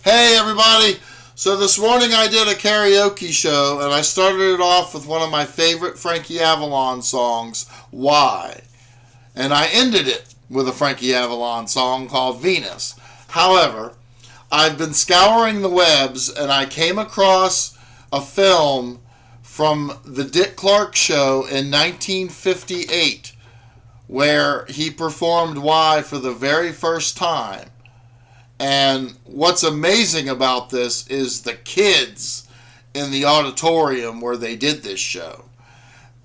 Hey everybody! So this morning I did a karaoke show and I started it off with one of my favorite Frankie Avalon songs, Why? And I ended it with a Frankie Avalon song called Venus. However, I've been scouring the webs and I came across a film from the Dick Clark show in 1958 where he performed Why for the very first time. And what's amazing about this is the kids in the auditorium where they did this show.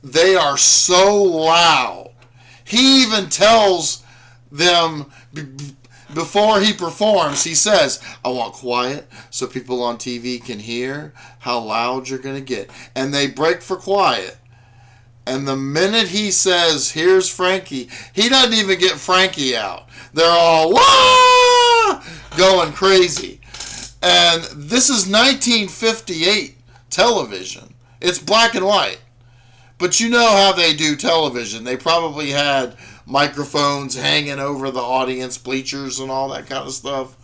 They are so loud. He even tells them before he performs, he says, I want quiet so people on TV can hear how loud you're going to get. And they break for quiet. And the minute he says, here's Frankie, he doesn't even get Frankie out. They're all, wah! Going crazy. And this is 1958 television. It's black and white. But you know how they do television. They probably had microphones hanging over the audience bleachers and all that kind of stuff.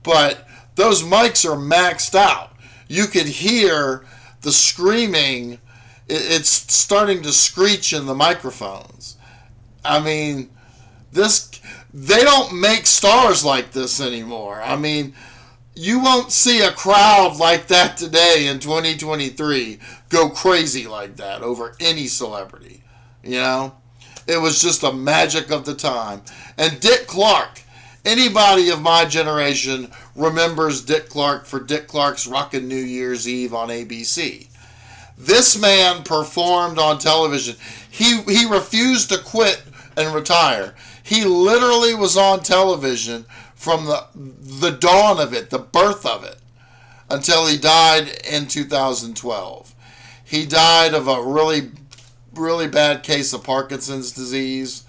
But those mics are maxed out. You could hear the screaming. It's starting to screech in the microphones. I mean, they don't make stars like this anymore. I mean, you won't see a crowd like that today in 2023 go crazy like that over any celebrity. You know? It was just a magic of the time. And Dick Clark, anybody of my generation remembers Dick Clark for Dick Clark's Rockin' New Year's Eve on ABC. This man performed on television. He refused to quit and retire. He literally was on television from the dawn of it, the birth of it, until he died in 2012. He died of a really, really bad case of Parkinson's disease.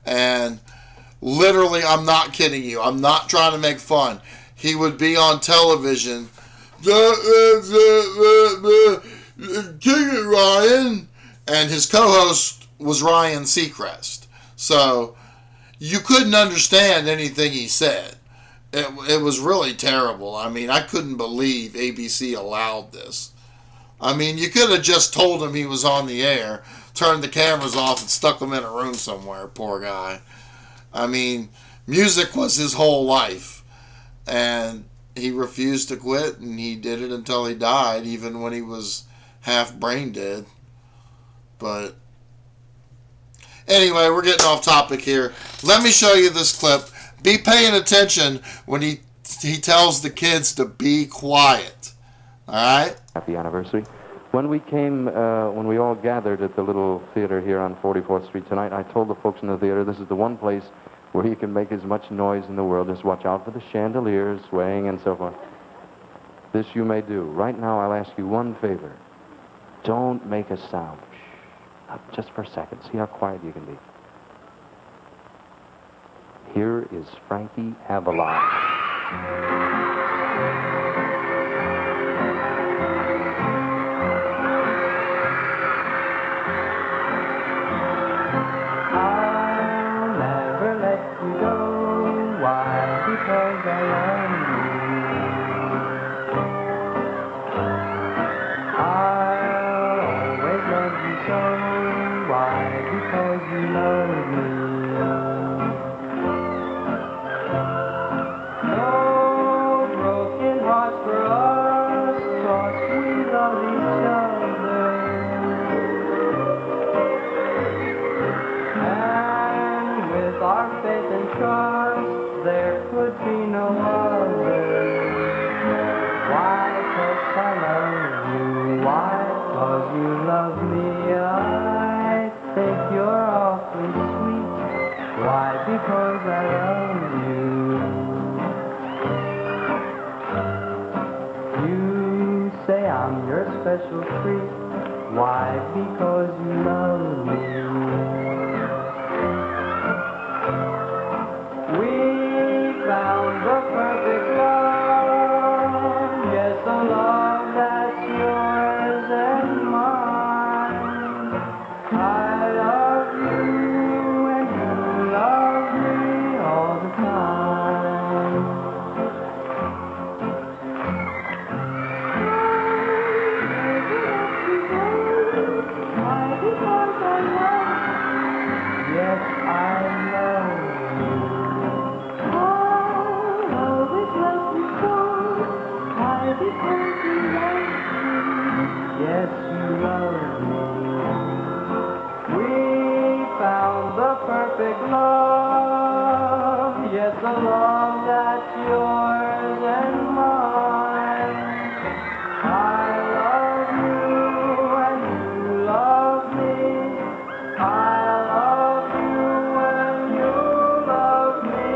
And literally, I'm not kidding you. I'm not trying to make fun. He would be on television. King it, Ryan. And his co-host was Ryan Seacrest. So you couldn't understand anything he said. It was really terrible. I mean, I couldn't believe ABC allowed this. I mean, you could have just told him he was on the air, turned the cameras off, and stuck him in a room somewhere, poor guy. I mean, music was his whole life. And he refused to quit, and he did it until he died, even when he was half brain dead. But anyway, we're getting off topic here. Let me show you this clip. Be paying attention when he tells the kids to be quiet. All right? Happy anniversary. When we all gathered at the little theater here on 44th Street tonight, I told the folks in the theater this is the one place where you can make as much noise in the world. Just watch out for the chandeliers swaying and so forth. This you may do. Right now, I'll ask you one favor. Don't make a sound. Shh. Just for a second. See how quiet you can be. Here is Frankie Avalon. Special treat. Why? Because you love me. We found the perfect love. Yes, a love that's yours and mine. I love you and you love me all the time. Yes, you love me. We found the perfect love. Yes, a love that's yours and mine. I love you and you love me. I love you and you love me.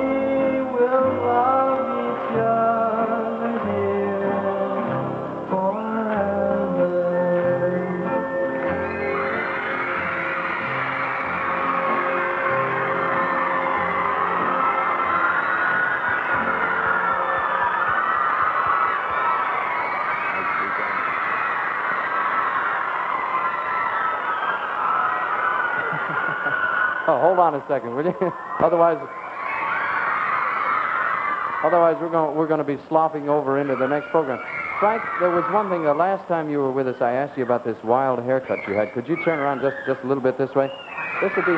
We'll love each other here forever. Oh, hold on a second, will you? Otherwise, we're going to be slopping over into the next program. Frank, there was one thing. The last time you were with us, I asked you about this wild haircut you had. Could you turn around just a little bit this way? This would be.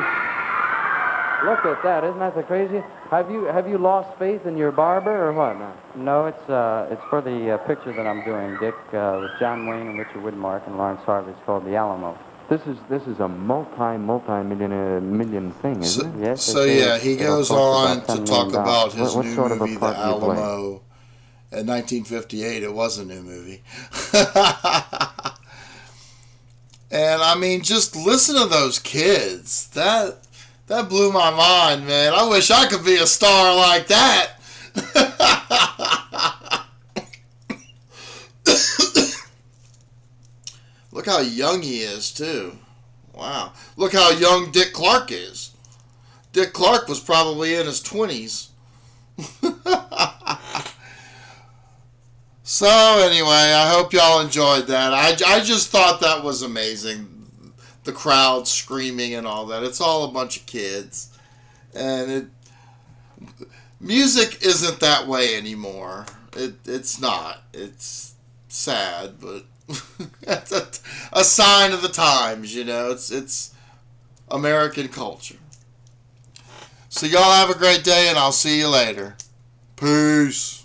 Look at that! Isn't that the crazy? Have you lost faith in your barber or what? No, it's for the picture that I'm doing, Dick, with John Wayne and Richard Widmark and Lawrence Harvey. It's called The Alamo. This is a multi-million thing, isn't it? Yes. So yeah, he goes on to talk about his What new sort of a movie, The part do you play? Alamo. In 1958, it was a new movie. And I mean, just listen to those kids. That blew my mind, man. I wish I could be a star like that. Look how young he is, too. Wow. Look how young Dick Clark is. Dick Clark was probably in his 20s. So, anyway, I hope y'all enjoyed that. I just thought that was amazing. The crowd screaming and all that. It's all a bunch of kids. And music isn't that way anymore. It's not. It's sad, but it's a sign of the times, you know. It's American culture. So y'all have a great day, and I'll see you later. Peace.